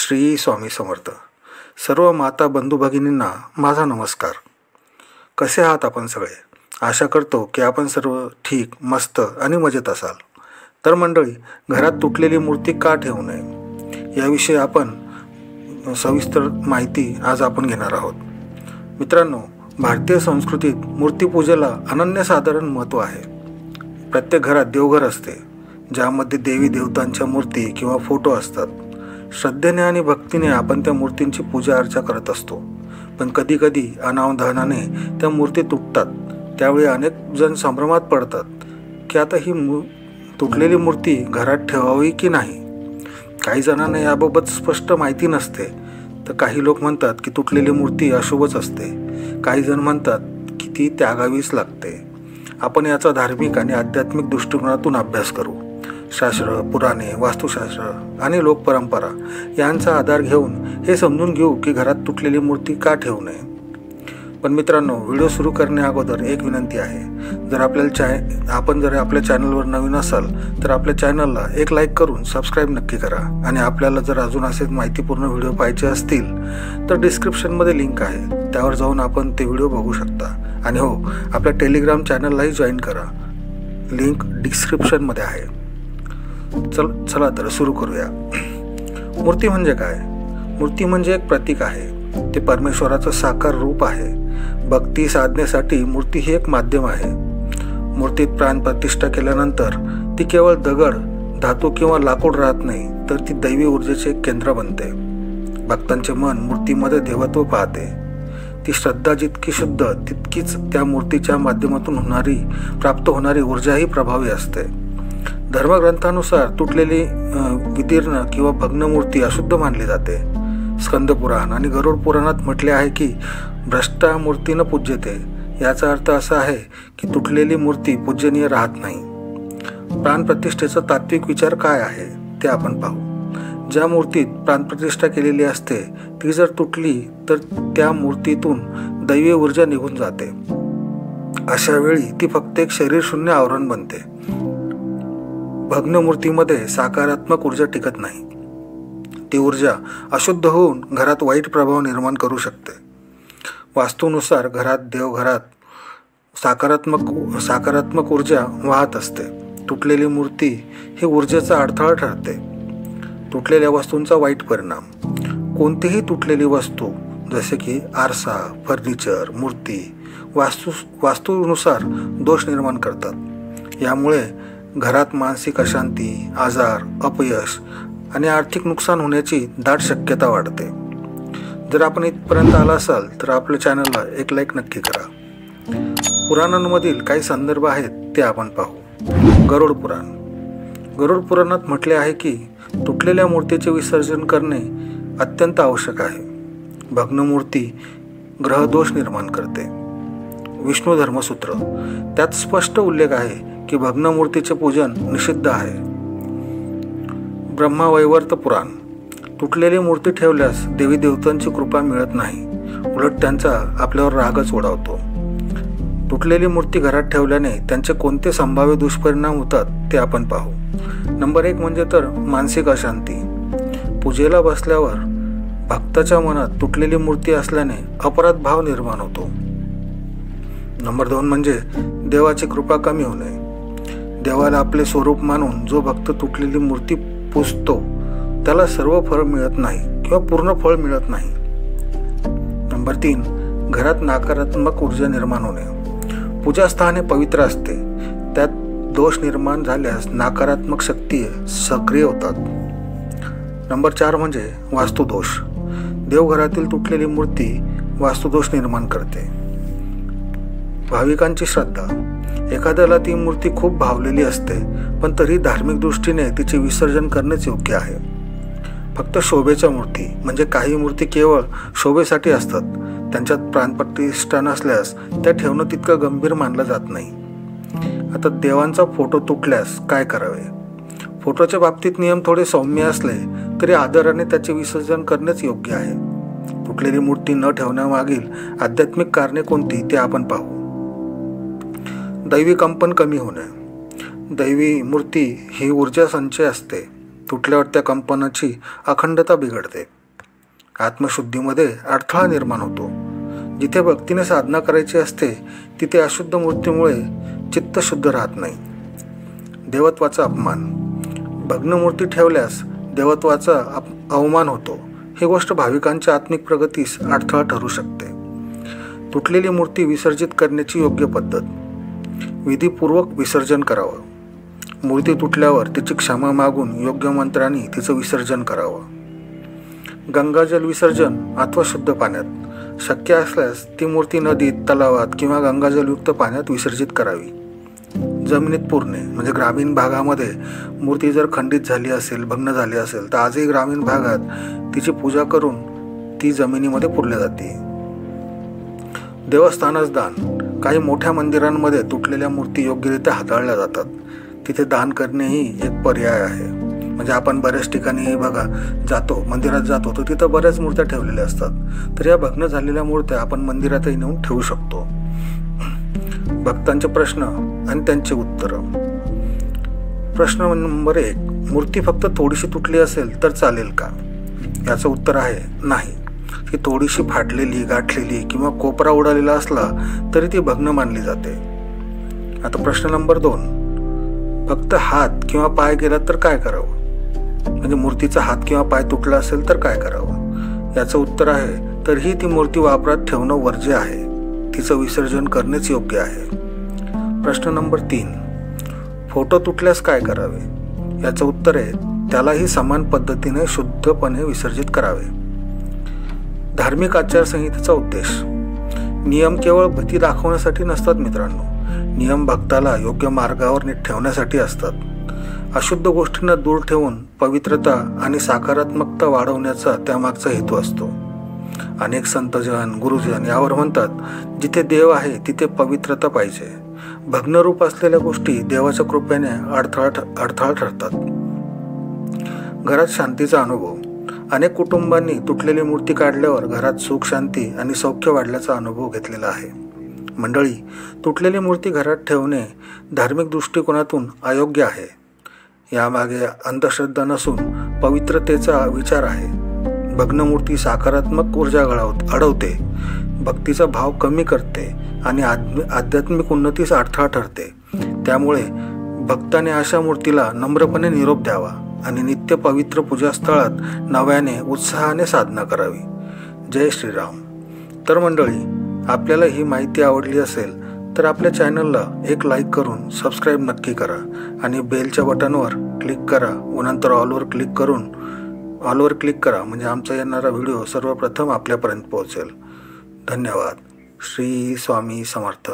श्री स्वामी समर्थ. सर्व माता बंधू भगिनींना माझा नमस्कार. कसे आहात आपण सगळे? आशा करतो की आपण सर्व ठीक, मस्त आणि मजेत असाल. तर मंडळी, घरात तुटलेली मूर्ती का ठेवू नये याविषयी आपण सविस्तर माहिती आज आपण घेणार आहोत. मित्रांनो, भारतीय संस्कृतीत मूर्तीपूजेला अनन्यसाधारण महत्त्व आहे. प्रत्येक घरात देवघर असते, ज्यामध्ये देवी देवतांच्या मूर्ती किंवा फोटो असतात. श्रद्धेने आणि भक्तीने आपण त्या मूर्तींची पूजा अर्चा करत असतो. पण कधीकधी अनावधानाने त्या मूर्ती तुटतात. त्यावेळी अनेक जण संभ्रमात पडतात की आता ही तुटलेली मूर्ती घरात ठेवावी की नाही. काही जणांना याबाबत स्पष्ट माहिती नसते. तर काही लोक म्हणतात की तुटलेली मूर्ती अशुभच असते. काही जण म्हणतात की ती त्यागावीच लागते. आपण याचा धार्मिक आणि आध्यात्मिक दृष्टिकोनातून अभ्यास करू. शास्त्र, पुराणे, वास्तुशास्त्र आणि लोकपरंपरा यांचा आधार घेऊन हे समजून घेऊ की घरात तुटलेली मूर्ती का ठेवू नये. पण मित्रांनो, व्हिडिओ सुरू करण्या अगोदर एक विनंती आहे. जर आपण आपल्या चॅनलवर नवीन असाल तर आपल्या चॅनलला एक लाईक करून सबस्क्राईब नक्की करा. आणि आपल्याला जर अजून असेच माहितीपूर्ण व्हिडिओ पाहिजे असतील तर डिस्क्रिप्शनमध्ये लिंक आहे, त्यावर जाऊन आपण ते व्हिडिओ बघू शकता. आणि हो, आपल्या टेलिग्राम चॅनललाही जॉईन करा, लिंक डिस्क्रिप्शनमध्ये आहे. चला तर सुरू करूया. मूर्ती म्हणजे काय? मूर्ती म्हणजे एक प्रतीक आहे. ते परमेश्वराचं साकार रूप आहे. भक्ती साधनेसाठी मूर्ती ही एक माध्यम आहे. मूर्तीत प्राणप्रतिष्ठा केल्यानंतर ती केवळ दगड, धातू किंवा लाकूड राहत नाही, तर ती दैवी ऊर्जेचे एक केंद्र बनते. भक्तांचे मन मूर्तीमध्ये देवत्व पाहते. ती श्रद्धा जितकी शुद्ध तितकीच त्या मूर्तीच्या माध्यमातून प्राप्त होणारी ऊर्जाही प्रभावी असते. धर्मग्रंथानुसार तुटलेली विदीर्ण किंवा भग्न मूर्ती अशुद्ध मानली जाते. स्कंद पुराण आणि गरुड पुराणात म्हटले आहे की भ्रष्टा मूर्ती न पूज्यते. याचा अर्थ असा आहे की तुटलेली मूर्ती पूजनीय राहत नाही. प्राणप्रतिष्ठेचा तात्विक विचार काय आहे ते आपण पाहू. ज्या मूर्तीत प्राणप्रतिष्ठा केलेली असते ती जर तुटली तर त्या मूर्तीतून दैवी ऊर्जा निघून जाते. अशा वेळी ती फक्त एक शरीरशून्य आवरण बनते. भग्न मूर्तीमध्ये सकारात्मक ऊर्जा टिकत नाही. ती ऊर्जा अशुद्ध होऊन घरात वाईट प्रभाव निर्माण करू शकते. वास्तूनुसार देवघरात सकारात्मक ऊर्जा वाहत असते. तुटलेली मूर्ती ही ऊर्जेचा अडथळा ठरते. तुटलेल्या वस्तूंचा वाईट परिणाम. कोणतीही तुटलेली वस्तू जसे की आरसा, फर्निचर, मूर्ती वास्तूनुसार दोष निर्माण करतात. यामुळे घरात मानसिक अशांती, आजार, अपयश आणि आर्थिक नुकसान होण्याची दाट शक्यता वाढते. जर आपण इथपर्यंत आला असाल तर आपल्या चॅनलला एक लाईक नक्की करा. पुराणांमधील काही संदर्भ आहेत ते आपण पाहू. गरुड पुराण. गरुड पुराणात म्हटले आहे की तुटलेल्या मूर्तीचे विसर्जन करणे अत्यंत आवश्यक आहे. भग्न मूर्ती ग्रहदोष निर्माण करते. विष्णू धर्मसूत्र. त्यात स्पष्ट उल्लेख आहे की भग्न मूर्तीचे पूजन निषिद्ध आहे. ब्रह्मवैवर्त पुराण. तुटलेली मूर्ती ठेवल्यास देवी देवतांची कृपा मिळत नाही, उलट त्यांचा आपल्यावर रागच ओढावतो. तुटलेली मूर्ती घरात ठेवल्याने त्यांचे कोणते संभाव्य दुष्परिणाम होतात ते आपण पाहू. नंबर 1 म्हणजे तर मानसिक अशांती. पूजेला बसल्यावर भक्ताच्या मनात तुटलेली मूर्ती असल्याने अपराध भाव निर्माण होतो. नंबर 2 म्हणजे देवाची कृपा कमी होणे. देवाला आपले स्वरूप मानून जो भक्त तुटलेली मूर्ती पूजतो त्याला सर्व फळ मिळत नाही किंवा पूर्ण फळ मिळत नाही. नंबर 3, घरात नकारात्मक ऊर्जा निर्माण होणे. पूजास्थाने पवित्र असते, त्यात दोष निर्माण झाल्यास नकारात्मक शक्ती सक्रिय होतात. नंबर 4 म्हणजे वास्तुदोष. देवघरातील तुटलेली मूर्ती वास्तुदोष निर्माण करते. भाविकांची श्रद्धा. एखाद्याला ती मूर्ती खूप भावलेली असते, पण तरी धार्मिक दृष्टीने तिचे विसर्जन करणेच योग्य आहे. फक्त शोभेच्या मूर्ती म्हणजे काही मूर्ती केवळ शोभेसाठी असतात. त्यांच्यात प्राणप्रतिष्ठा नसल्यास त्या ठेवणं तितकं गंभीर मानलं जात नाही. आता देवांचा फोटो तुटल्यास काय करावे? फोटोच्या बाबतीत नियम थोडे सौम्य असले तरी आदराने त्याचे विसर्जन करणेच योग्य आहे. तुटलेली मूर्ती न ठेवण्यामागील आध्यात्मिक कारणे कोणती ते आपण पाहू. दैवी कंपन कमी होणे. दैवी मूर्ती ही ऊर्जा संचय असते. तुटल्यावर त्या कंपनाची अखंडता बिघडते. आत्मशुद्धीमध्ये अडथळा निर्माण होतो. जिथे भक्तीने साधना करायची असते तिथे अशुद्ध मूर्तीमुळे चित्त शुद्ध राहत नाही. देवत्वाचा अपमान. भग्न मूर्ती ठेवल्यास देवत्वाचा अवमान होतो. ही गोष्ट भाविकांच्या आत्मिक प्रगतीस अडथळा ठरू शकते. तुटलेली मूर्ती विसर्जित करण्याची योग्य पद्धत. विधीपूर्वक विसर्जन करावं. मूर्ती तुटल्यावर तिची क्षमा मागून योग्य मंत्रांनी तिचं विसर्जन करावं. गंगाजल विसर्जन अथवा शुद्ध पाण्यात. शक्य असल्यास ती मूर्ती नदीत, तलावात किंवा गंगाजलयुक्त पाण्यात विसर्जित करावी. जमिनीत पुरणे म्हणजे ग्रामीण भागामध्ये मूर्ती जर खंडित झाली असेल, भग्न झाली असेल तर आजही ग्रामीण भागात तिची पूजा करून ती जमिनीमध्ये पुरली जाते. देवस्थानच दान. काही मोठ्या मंदिरांमध्ये तुटलेल्या मूर्ती योग्यरित्या हाताळल्या जातात. तिथे दान करणेही एक पर्याय आहे. म्हणजे आपण बऱ्याच ठिकाणी बघा मंदिरात जातो तर तिथं बऱ्याच मूर्त्या ठेवलेल्या असतात. तर या भग्न झालेल्या मूर्त्या आपण मंदिरातही नेऊन ठेवू शकतो. भक्तांचे प्रश्न आणि त्यांची उत्तरं. प्रश्न नंबर 1. मूर्ती फक्त थोडीशी तुटली असेल तर चालेल का? याचं उत्तर आहे नाही. ती थोडीशी फाटलेली, गाठलेली किंवा कोपरा उडालेला असला तरी ती भग्न मानली जाते. आता प्रश्न नंबर 2. फक्त हात किंवा पाय गेला तर काय करावं? म्हणजे मूर्तीचा हात किंवा पाय तुटला असेल तर काय करावं? याचं उत्तर आहे तरीही ती मूर्ती वापरात ठेवणं वर्ज्य आहे. तिचं विसर्जन करणेच योग्य आहे. प्रश्न नंबर 3. फोटो तुटल्यास काय करावे? याचं उत्तर आहे त्यालाही समान पद्धतीने शुद्धपणे विसर्जित करावे. धार्मिक आचारसंहितेचा उद्देश. नियम केवळ भीती दाखवण्यासाठी नसतात मित्रांनो. नियम भक्ताला योग्य मार्गावर नीट ठेवण्यासाठी असतात. अशुद्ध गोष्टींना दूर ठेवून पवित्रता आणि सकारात्मकता वाढवण्याचा त्यामागचा हेतू असतो. अनेक संतजन, गुरुजन यावर म्हणतात, जिथे देव आहे तिथे पवित्रता पाहिजे. भग्नरूप असलेल्या गोष्टी देवाच्या कृपेने अडथळा ठरतात. घरात शांतीचा अनुभव. अनेक कुटुंबांनी तुटलेली मूर्ती काढल्यावर घरात सुख, शांती आणि सौख्य वाढल्याचा अनुभव घेतलेला आहे. मंडळी, तुटलेली मूर्ती घरात ठेवणे धार्मिक दृष्टिकोनातून अयोग्य आहे. यामागे अंधश्रद्धा नसून पवित्रतेचा विचार आहे. भग्न मूर्ती सकारात्मक ऊर्जा अडवते, भक्तीचा भाव कमी करते आणि आध्यात्मिक उन्नतीस अडथळा ठरते. त्यामुळे भक्ताने अशा मूर्तीला नम्रपणे निरोप द्यावा आणि नित्य पवित्र पूजास्थळात नव्याने उत्साहाने साधना करावी. जय श्रीराम. तर मंडळी, आपल्याला ही माहिती आवडली असेल तर आपल्या चॅनलला एक लाईक करून सबस्क्राईब नक्की करा आणि बेलच्या बटनवर क्लिक करा व नंतर ऑलवर क्लिक करा म्हणजे आमचा येणारा व्हिडिओ सर्वप्रथम आपल्यापर्यंत पोहोचेल. धन्यवाद. श्री स्वामी समर्थ.